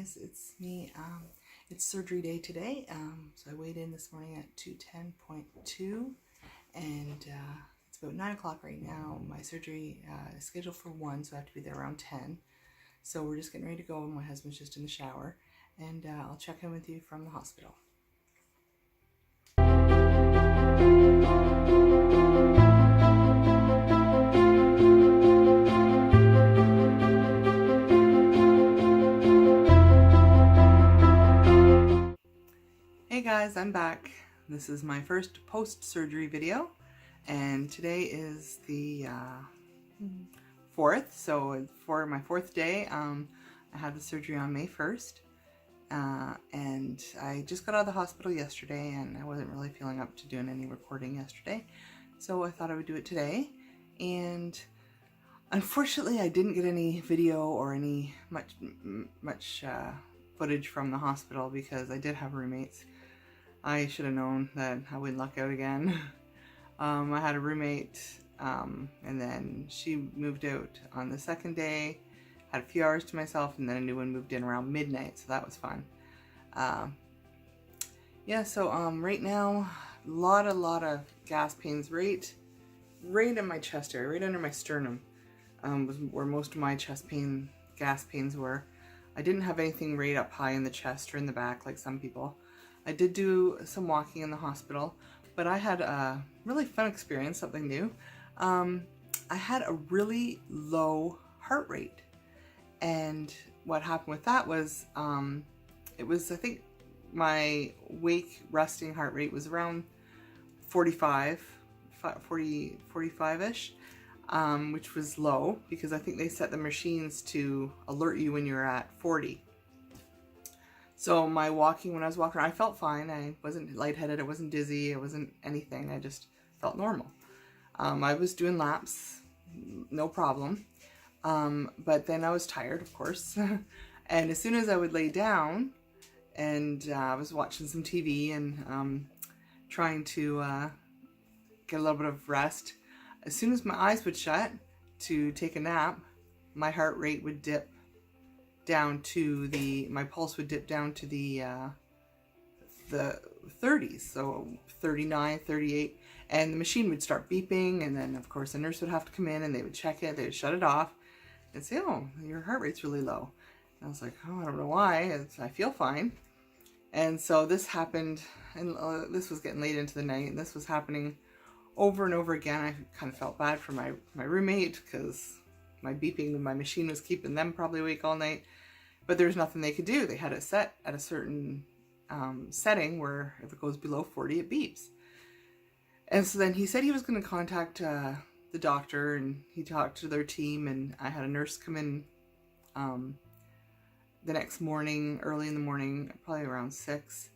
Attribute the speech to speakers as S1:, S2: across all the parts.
S1: guys, it's me. It's surgery day today. So I weighed in this morning at 210.2 and it's about 9 o'clock right now. My surgery is scheduled for 1, so I have to be there around 10. So we're just getting ready to go. My husband's just in the shower and I'll check in with you from the hospital. Hey guys, I'm back. This is my first post-surgery video, and today is the 4th, so for my 4th day. I had the surgery on May 1st, and I just got out of the hospital yesterday, and I wasn't really feeling up to doing any recording yesterday, so I thought I would do it today. And unfortunately, I didn't get any video or any much footage from the hospital because I did have roommates. I should have known that I wouldn't luck out again. I had a roommate, and then she moved out on the 2nd day, had a few hours to myself, and then a new one moved in around midnight, so that was fun. Yeah, so right now, a lot of gas pains right in my chest area, right under my sternum, was where most of my gas pains were. I didn't have anything right up high in the chest or in the back like some people. I did do some walking in the hospital, but I had a really fun experience, something new. I had a really low heart rate, and what happened with that was, it was, I think my wake resting heart rate was around 45-ish, which was low because I think they set the machines to alert you when you're at 40. So when I was walking around, I felt fine. I wasn't lightheaded, I wasn't dizzy, I wasn't anything. I just felt normal. I was doing laps, no problem. But then I was tired, of course. And as soon as I would lay down, and I was watching some TV and trying to get a little bit of rest, as soon as my eyes would shut to take a nap, my heart rate would dip down to my pulse would dip down to the 30s, so 39, 38, and the machine would start beeping, and then of course the nurse would have to come in and they would check it, they would shut it off and say, oh, your heart rate's really low. And I was like, oh, I don't know why, I feel fine. And so this happened, and this was getting late into the night, and this was happening over and over again. I kind of felt bad for my roommate because my beeping and my machine was keeping them probably awake all night, but there was nothing they could do. They had it set at a certain setting where if it goes below 40, it beeps. And so then he said he was going to contact the doctor, and he talked to their team, and I had a nurse come in the next morning, early in the morning, probably around 6,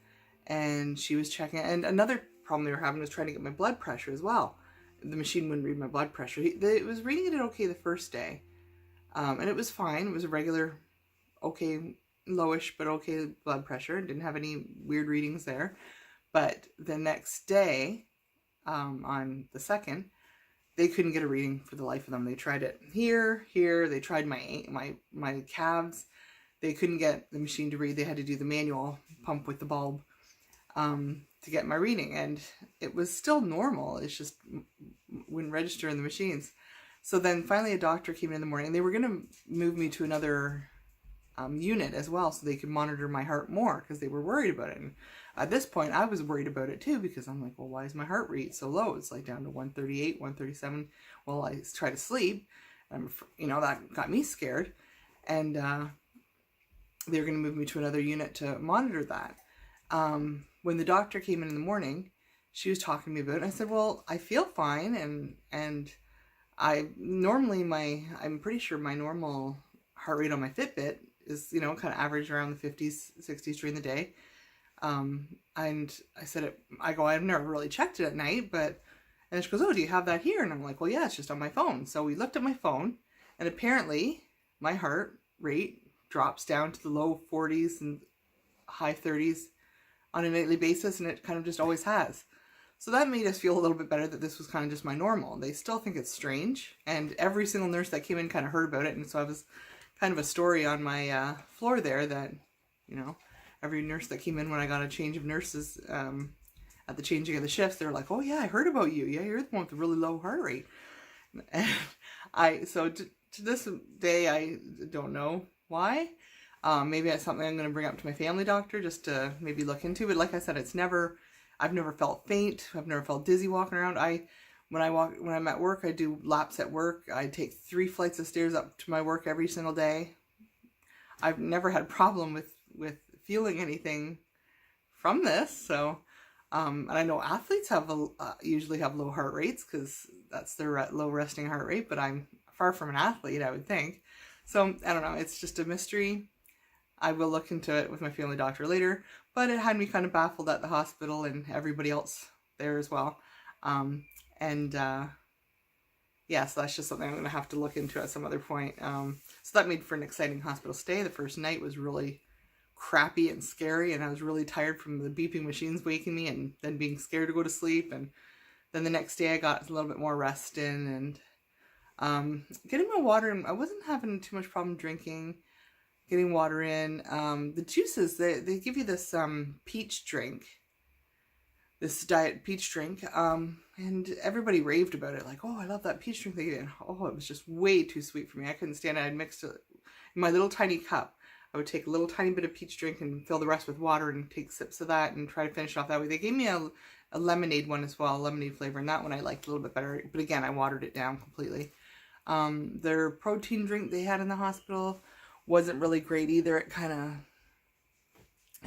S1: and she was checking. And another problem they were having was trying to get my blood pressure as well. The machine wouldn't read my blood pressure. It was reading it okay the first day, and it was fine. It was a regular, okay, lowish, but okay blood pressure. It didn't have any weird readings there. But the next day, on the 2nd, they couldn't get a reading for the life of them. They tried it here. They tried my calves. They couldn't get the machine to read. They had to do the manual pump with the bulb to get my reading, and it was still normal. It's just wouldn't register in the machines. So then finally a doctor came in the morning. They were going to move me to another unit as well so they could monitor my heart more because they were worried about it. And at this point I was worried about it too, because I'm like, well, why is my heart rate so low? It's like down to 138, 137. Well, I try to sleep, that got me scared, and they were going to move me to another unit to monitor that. When the doctor came in the morning, she was talking to me about it, and I said, well, I feel fine, and I'm pretty sure my normal heart rate on my Fitbit is, kind of average around the 50s, 60s during the day. And I said, I've never really checked it at night, and she goes, oh, do you have that here? And I'm like, well, yeah, it's just on my phone. So we looked at my phone, and apparently my heart rate drops down to the low 40s and high 30s on a nightly basis, and it kind of just always has. So that made us feel a little bit better that this was kind of just my normal. They still think it's strange, and every single nurse that came in kind of heard about it, and so I was kind of a story on my floor there that you know. Every nurse that came in when I got a change of nurses, at the changing of the shifts, they're like, oh yeah, I heard about you. Yeah, you're the one with the really low heart rate. And so to this day, I don't know why. Maybe that's something I'm going to bring up to my family doctor just to maybe look into. But like I said, I've never felt faint. I've never felt dizzy walking around. When I'm at work, I do laps at work. I take 3 flights of stairs up to my work every single day. I've never had a problem with feeling anything from this. So, and I know athletes usually have low heart rates because that's their low resting heart rate, but I'm far from an athlete, I would think. So, I don't know. It's just a mystery. I will look into it with my family doctor later, but it had me kind of baffled at the hospital and everybody else there as well. Yeah, so that's just something I'm going to have to look into at some other point. So that made for an exciting hospital stay. The first night was really crappy and scary, and I was really tired from the beeping machines waking me and then being scared to go to sleep. And then the next day I got a little bit more rest in, and getting my water in. I wasn't having too much problem drinking, getting water in. The juices, they give you this peach drink, this diet peach drink, and everybody raved about it, like, oh, I love that peach drink they get in. Oh, it was just way too sweet for me. I couldn't stand it. I'd mixed it in my little tiny cup. I would take a little tiny bit of peach drink and fill the rest with water and take sips of that and try to finish off that way. They gave me a lemonade one as well, a lemonade flavor, and that one I liked a little bit better. But again, I watered it down completely. Their protein drink they had in the hospital wasn't really great either. It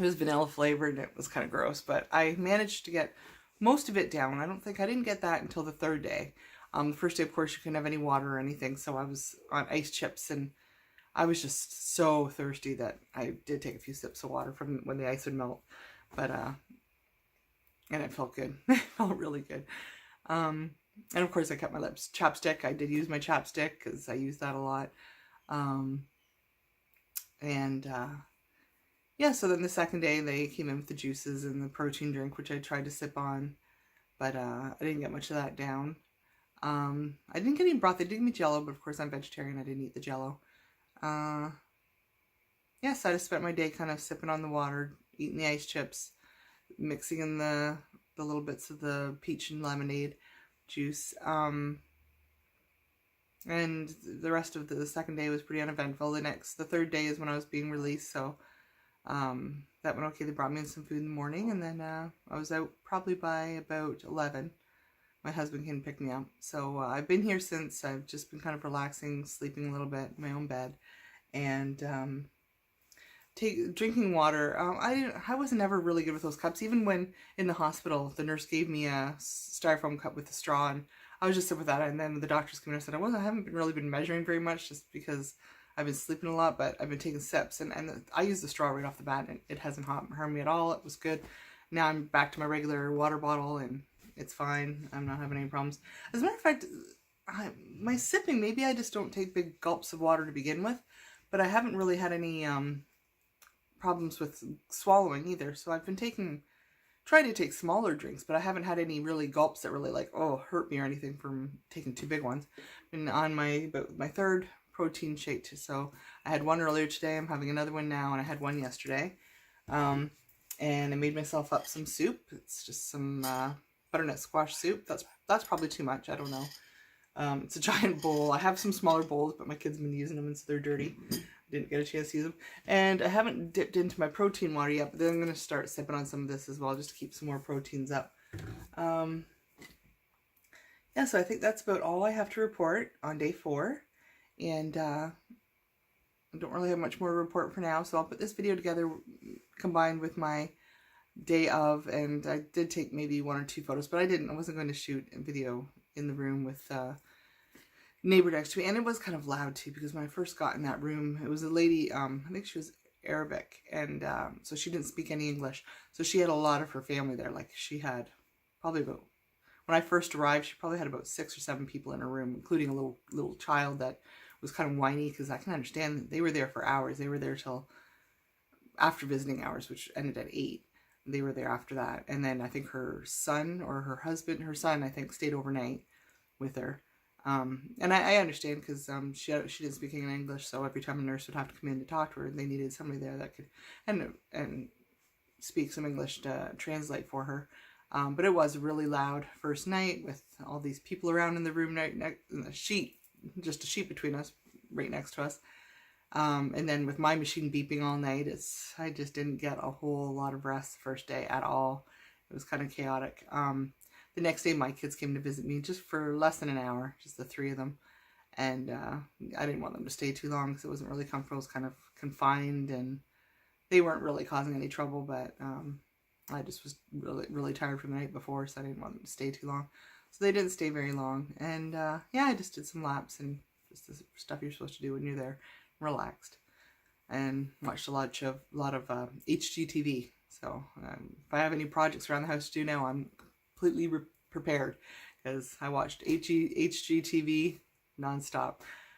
S1: was vanilla flavored and it was kind of gross, but I managed to get most of it down. I didn't get that until the 3rd day. The first day, of course, you couldn't have any water or anything, so I was on ice chips, and I was just so thirsty that I did take a few sips of water from when the ice would melt. But, and it felt good. It felt really good. And of course, I kept my lips. Chapstick, I did use my chapstick because I use that a lot. Yeah, so then the second day they came in with the juices and the protein drink, which I tried to sip on, but I didn't get much of that down. I didn't get any broth. They did give me Jello, but of course I'm vegetarian. I didn't eat the Jello. Yeah, so I just spent my day kind of sipping on the water, eating the ice chips, mixing in the little bits of the peach and lemonade juice. And the rest of the second day was pretty uneventful. The 3rd day is when I was being released, so that went okay. They brought me in some food in the morning, and then I was out probably by about 11. My husband came and picked me up. So I've been here since. I've just been kind of relaxing, sleeping a little bit in my own bed, and drinking water. I was never really good with those cups. Even when in the hospital, the nurse gave me a styrofoam cup with a straw, and I was just sitting with that. And then the doctors came in and said I haven't really been measuring very much, just because I've been sleeping a lot, but I've been taking sips, and I used the straw right off the bat, and it hasn't harmed me at all. It was good. Now I'm back to my regular water bottle, and it's fine. I'm not having any problems. As a matter of fact, my sipping, maybe I just don't take big gulps of water to begin with, but I haven't really had any problems with swallowing either. So I've been trying to take smaller drinks, but I haven't had any really gulps that really hurt me or anything from taking too big ones. Been on my 3rd protein shake. So I had one earlier today. I'm having another one now, and I had one yesterday. And I made myself up some soup. It's just some butternut squash soup. That's probably too much. I don't know. It's a giant bowl. I have some smaller bowls, but my kids have been using them, and so they're dirty. Didn't get a chance to use them. And I haven't dipped into my protein water yet, but then I'm going to start sipping on some of this as well, just to keep some more proteins up. Yeah, so I think that's about all I have to report on day 4. And I don't really have much more to report for now, so I'll put this video together combined with my day of, and I did take maybe 1 or 2 photos, but I wasn't going to shoot a video in the room with neighbor next to me, and it was kind of loud too, because when I first got in that room, it was a lady, I think she was Arabic, and so she didn't speak any English, so she had a lot of her family there. Like, she had probably about, when I first arrived, she probably had about 6 or 7 people in her room, including a little child that was kind of whiny, because I can understand that they were there for hours. They were there till after visiting hours, which ended at 8. They were there after that. And then I think her son or her son, I think, stayed overnight with her. And I understand because she didn't speak any English, so every time a nurse would have to come in to talk to her, they needed somebody there that could and speak some English to translate for her. But it was really loud first night with all these people around in the room, in the sheet, just a sheet between us, right next to us. And then with my machine beeping all night, I just didn't get a whole lot of rest the first day at all. It was kind of chaotic. The next day, my kids came to visit me just for less than an hour, just the three of them. And I didn't want them to stay too long because it wasn't really comfortable. It was kind of confined, and they weren't really causing any trouble, but I just was really, really tired from the night before, so I didn't want them to stay too long. So they didn't stay very long. And yeah, I just did some laps and just the stuff you're supposed to do when you're there, relaxed, and watched a lot of HGTV. So if I have any projects around the house to do now, I'm completely prepared because I watched HGTV nonstop.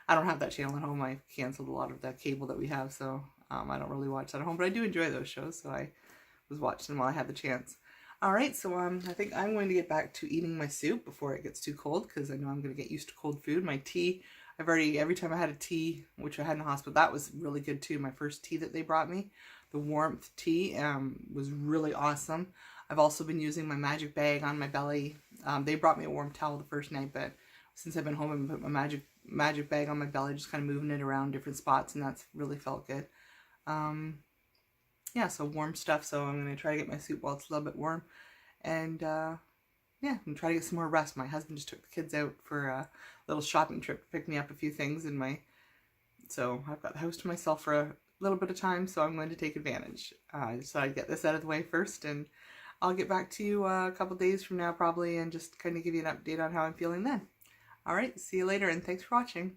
S1: I don't have that channel at home. I canceled a lot of the cable that we have, so I don't really watch that at home, but I do enjoy those shows, so I was watching them while I had the chance. Alright, so I think I'm going to get back to eating my soup before it gets too cold, because I know I'm going to get used to cold food. My tea, every time I had a tea, which I had in the hospital, that was really good too. My first tea that they brought me, the warmth tea, was really awesome. I've also been using my magic bag on my belly. They brought me a warm towel the first night, but since I've been home, I've put my magic bag on my belly, just kind of moving it around different spots, and that's really felt good. Yeah, so warm stuff, so I'm going to try to get my soup while it's a little bit warm, and yeah, I'm going to try to get some more rest. My husband just took the kids out for a little shopping trip to pick me up a few things, so I've got the house to myself for a little bit of time, so I'm going to take advantage. I decided to get this out of the way first, and I'll get back to you a couple days from now probably, and just kind of give you an update on how I'm feeling then. Alright, see you later, and thanks for watching.